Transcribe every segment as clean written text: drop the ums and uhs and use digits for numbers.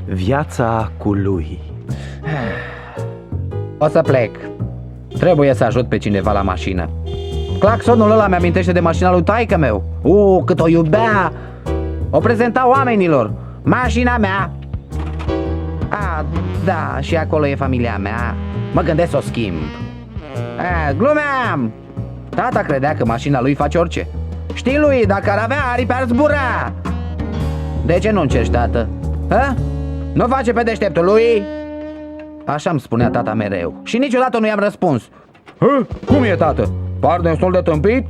Viața cu lui. O să plec. Trebuie să ajut pe cineva la mașină. Claxonul ăla mi-amintește de mașina lui taică meu. Cât o iubea. O prezenta oamenilor. Mașina mea. Da, și acolo e familia mea. Mă gândesc să o schimb. Glumeam. Tata credea că mașina lui face orice. Știi lui, dacă ar avea aripi ar zbura. De ce nu încerci, tată? Nu face pe deșteptul lui? Așa îmi spunea tata mereu. Și niciodată nu i-am răspuns. Cum e, tată? Par destul de tâmpit?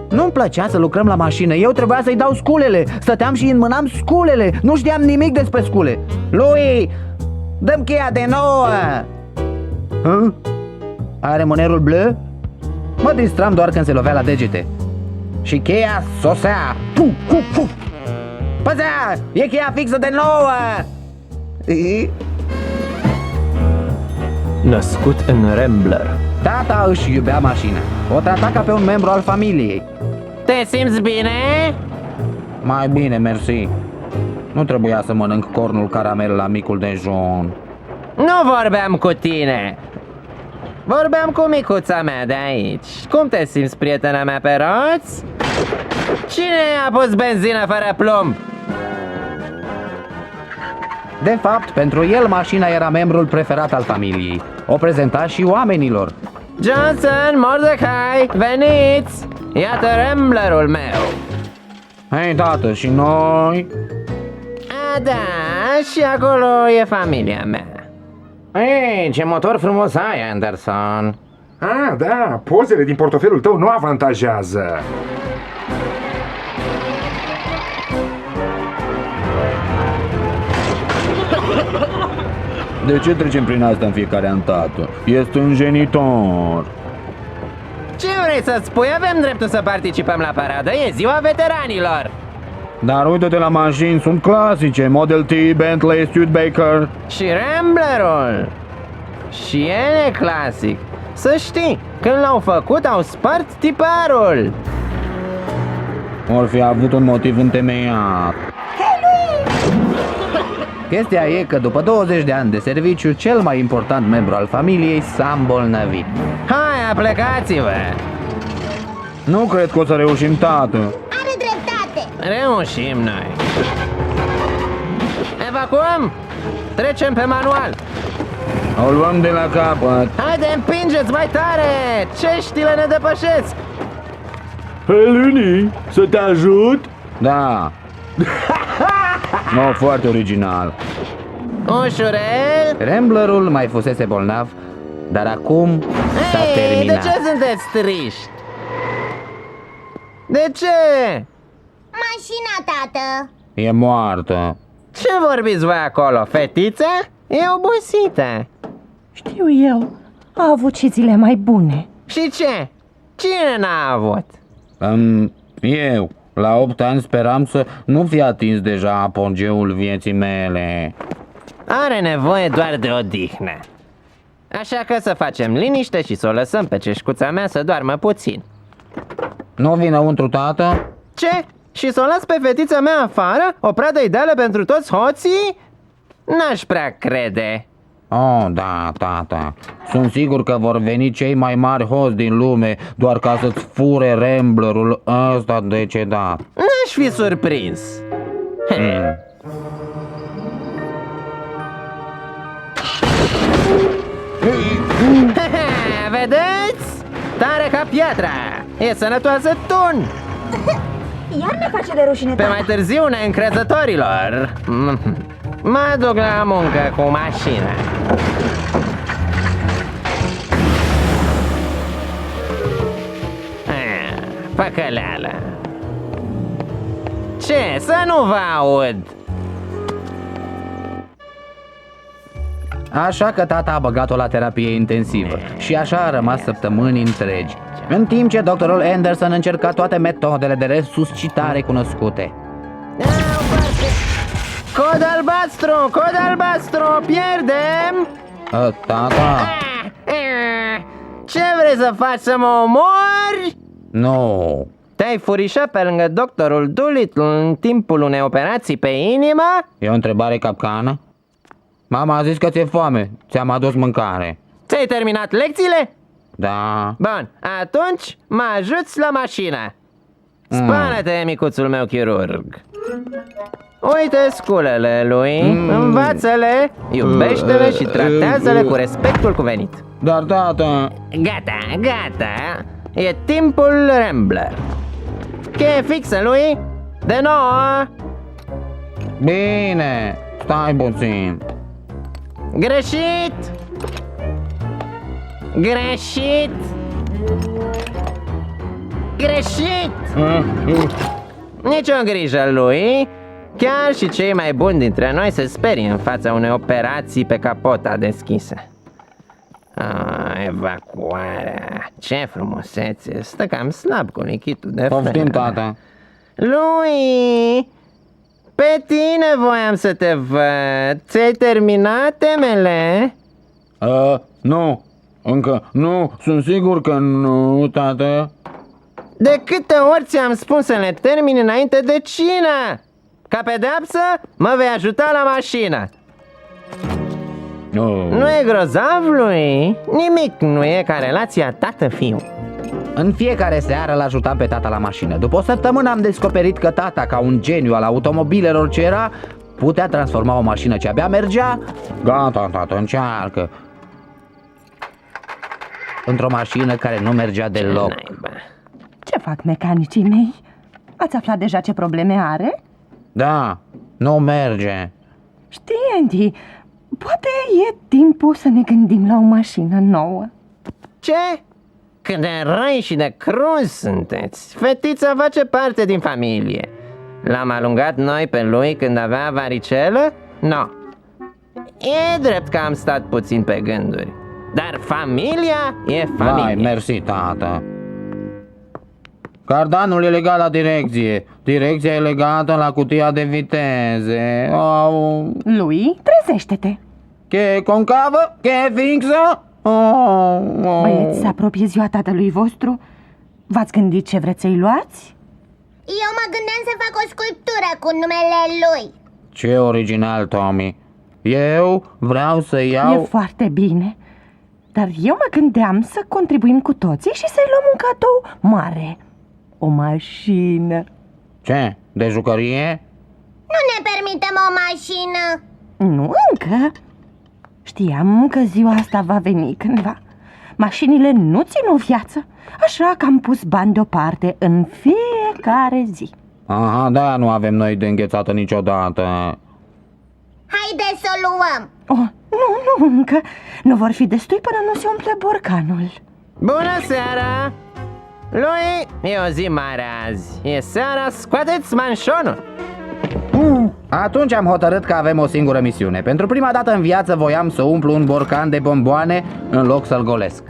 Nu-mi plăcea să lucrăm la mașină. Eu trebuia să-i dau sculele. Stăteam și înmânam sculele. Nu știam nimic despre scule. Lui, dă-mi cheia de nouă. Are monerul bleu? Mă distram doar când se lovea la degete. Și cheia sosea. Păzea, e cheia fixă de nouă. Născut în Rambler. Tata își iubea mașina. O trata ca pe un membru al familiei. Te simți bine? Mai bine, mersi. Nu trebuia să mănânc cornul caramel la micul dejun. Nu vorbeam cu tine. Vorbeam cu micuța mea de aici. Cum te simți, prietena mea pe roți? Cine a pus benzină fără plumb? De fapt, pentru el mașina era membrul preferat al familiei. O prezenta și oamenilor. Johnson, Mordecai, veniți! Iată Ramblerul meu. Hei, tată, și noi? Da, și acolo e familia mea. Ei, ce motor frumos ai, Anderson. Da, pozele din portofelul tău nu avantajează. De ce trecem prin asta în fiecare an, tată? E stânjenitor. Ce vrei să-ți spui? Avem dreptul să participăm la paradă, e ziua veteranilor. Dar uite-te la mașini, sunt clasice. Model T, Bentley, Studebaker. Și Ramblerul. Și el e clasic. Să știi, când l-au făcut au spart tiparul. Or fi avut un motiv întemeiat. Chestia e că după 20 de ani de serviciu, cel mai important membru al familiei s-a îmbolnăvit. Hai, aplecați-vă! Nu cred că o să reușim, tată. Are dreptate. Reușim noi. Evacuăm! Trecem pe manual. O luăm de la capăt. Haide, împingeți mai tare! Ceștile ne depășesc! Heleni, să te ajut? Da. Nu, foarte original. Ușurel! Ramblerul mai fusese bolnav, dar acum s-a terminat. De ce sunteți triști? De ce? Mașina, tată. E moartă. Ce vorbiți voi acolo, fetiță? E obosită. Știu eu, a avut și zile mai bune. Și ce? Cine n-a avut? Eu, la 8 ani, speram să nu fi atins deja apogeul vieții mele. Are nevoie doar de odihnă. Așa că să facem liniște și să o lăsăm pe ceșcuța mea să doarmă puțin. Nu vii înăuntru, tată? Ce? Și să o las pe fetița mea afară? O pradă ideală pentru toți hoții? N-aș prea crede. Oh, da, tata. Sunt sigur că vor veni cei mai mari hoți din lume doar ca să-ți fure Ramblerul ăsta decedat. N-aș fi surprins. Vedeți? Tare ca piatra. E sănătoasă tun. Iar ne face de rușine, Pe mai târziu neîncrezătorilor. Mă duc la muncă cu mașina. Păcăleală. Ce? Să nu vă aud. Așa că tata a băgat-o la terapie intensivă și așa a rămas săptămâni întregi, în timp ce doctorul Anderson încerca toate metodele de resuscitare cunoscute. Cod albastru! Cod albastru! Pierdem! Tata? Ce vrei să faci, să mă omori? Nu, Te-ai furișat pe lângă doctorul Dolittle în timpul unei operații pe inimă? E o întrebare capcană? Mama a zis că ți-e foame. Ți-am adus mâncare. Ți-ai terminat lecțiile? Da. Bun, atunci mă ajuți la mașină. Spală-te, micuțul meu chirurg. Uite sculele lui, învață-le, iubește-le și tratează-le cu respectul cuvenit. Dar, tată... Gata, e timpul Rambler. Cheie fixă lui, de nouă. Bine, stai puțin. Greșit. Nicio grijă lui. Chiar și cei mai buni dintre noi se sperie în fața unei operații pe capota deschisă. Evacuarea. Ce frumusețe. Stă cam slab cu lichidul de Poftim, frână. tata. Lui, pe tine voiam să te văd. Ți-ai terminat temele? Nu, încă nu, sunt sigur că nu, tată. De câte ori ți-am spus să le termini înainte de cină? Ca pedeapsă, mă vei ajuta la mașină. Nu e grozav, lui? Nimic nu e ca relația tată-fiu. În fiecare seară l-ajutam pe tata la mașină. După o săptămână am descoperit că tata, ca un geniu al automobilelor ce era, putea transforma o mașină ce abia mergea. Gata, tată, încearcă. Într-o mașină care nu mergea deloc. Naiba. Ce fac mecanicii mei? Ați aflat deja ce probleme are? Da, nu merge. Știi, Andy, poate e timpul să ne gândim la o mașină nouă. Ce? Cât de răi și de cruz sunteți. Fetița face parte din familie. L-am alungat noi pe lui când avea varicelă? No. E drept că am stat puțin pe gânduri. Dar familia e familie. Vai, mersi, tată. Cardanul e legat la direcție. Direcția e legată la cutia de viteze. Lui, trezește-te. Cheie concavă? Cheie fixă? Băieți, se apropie ziua tatălui vostru. V-ați gândit ce vreți să-i luați? Eu mă gândeam să fac o sculptură cu numele lui. Ce original, Tommy. Eu vreau să iau... E foarte bine. Dar eu mă gândeam să contribuim cu toții și să-i luăm un cadou mare. O mașină. Ce? De jucărie? Nu ne permitem o mașină. Nu încă. Știam că ziua asta va veni cândva. Mașinile nu țin o viață, așa că am pus bani deoparte în fiecare zi. Aha, da, nu avem noi de înghețată niciodată. Haide să o luăm. Oh, nu încă. Nu vor fi destui până nu se umple borcanul. Bună seara! Lui, e o zi mare azi. E seara, scoateți manșonul. Atunci am hotărât că avem o singură misiune. Pentru prima dată în viață voiam să umplu un borcan de bomboane în loc să-l golesc.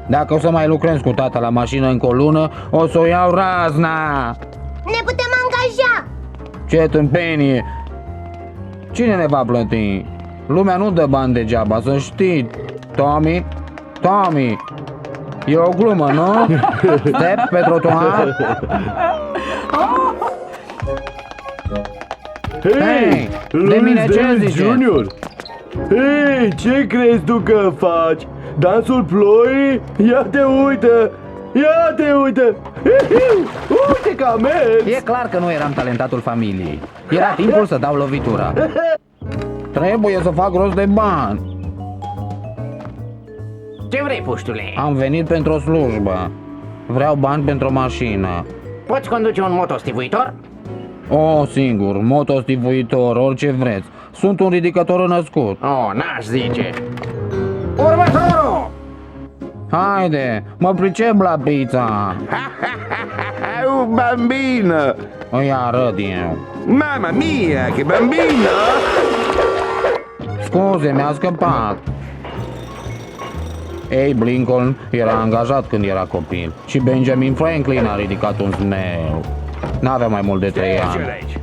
Dacă o să mai lucrez cu tata la mașină încă o lună, o să o iau razna. Ne putem angaja. Ce tâmpenie! Cine ne va plăti? Lumea nu dă bani degeaba, să știi. Tommy? Tommy! E o glumă, nu? Step pe trotuar? Hei, de mine ce Dance ziceți? Junior! Hei, ce crezi tu că faci? Dansul ploii? Ia te uită! Ia te uită! Uite că mergi! E clar că nu eram talentatul familiei. Era timpul să dau lovitura. Trebuie să fac rost de bani. Ce vrei, puștule? Am venit pentru o slujbă. Vreau bani pentru o mașină. Poți conduce un motostivuitor? O, singur, motostivuitor, orice vreți. Sunt un ridicător născut. Oh, n-aș zice. Următorul! Haide, mă pricep la pizza. Un bambino! Îi arăt eu. Mamma mia, che bambino! Scuze, mi-a scăpat. Abe Lincoln era angajat când era copil și Benjamin Franklin a ridicat un zmeu. N-avea mai mult de 3 ani. aici!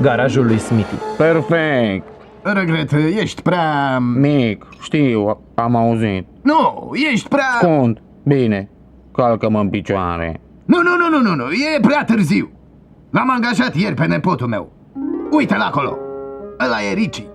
Garajul lui Smithy. Perfect. Regret, ești prea... Mic, știu, am auzit. Nu, ești prea... Scund, bine, calcă-mă în picioare. Nu, e prea târziu. L-am angajat ieri pe nepotul meu. Uite-l acolo. Ăla e Ricci.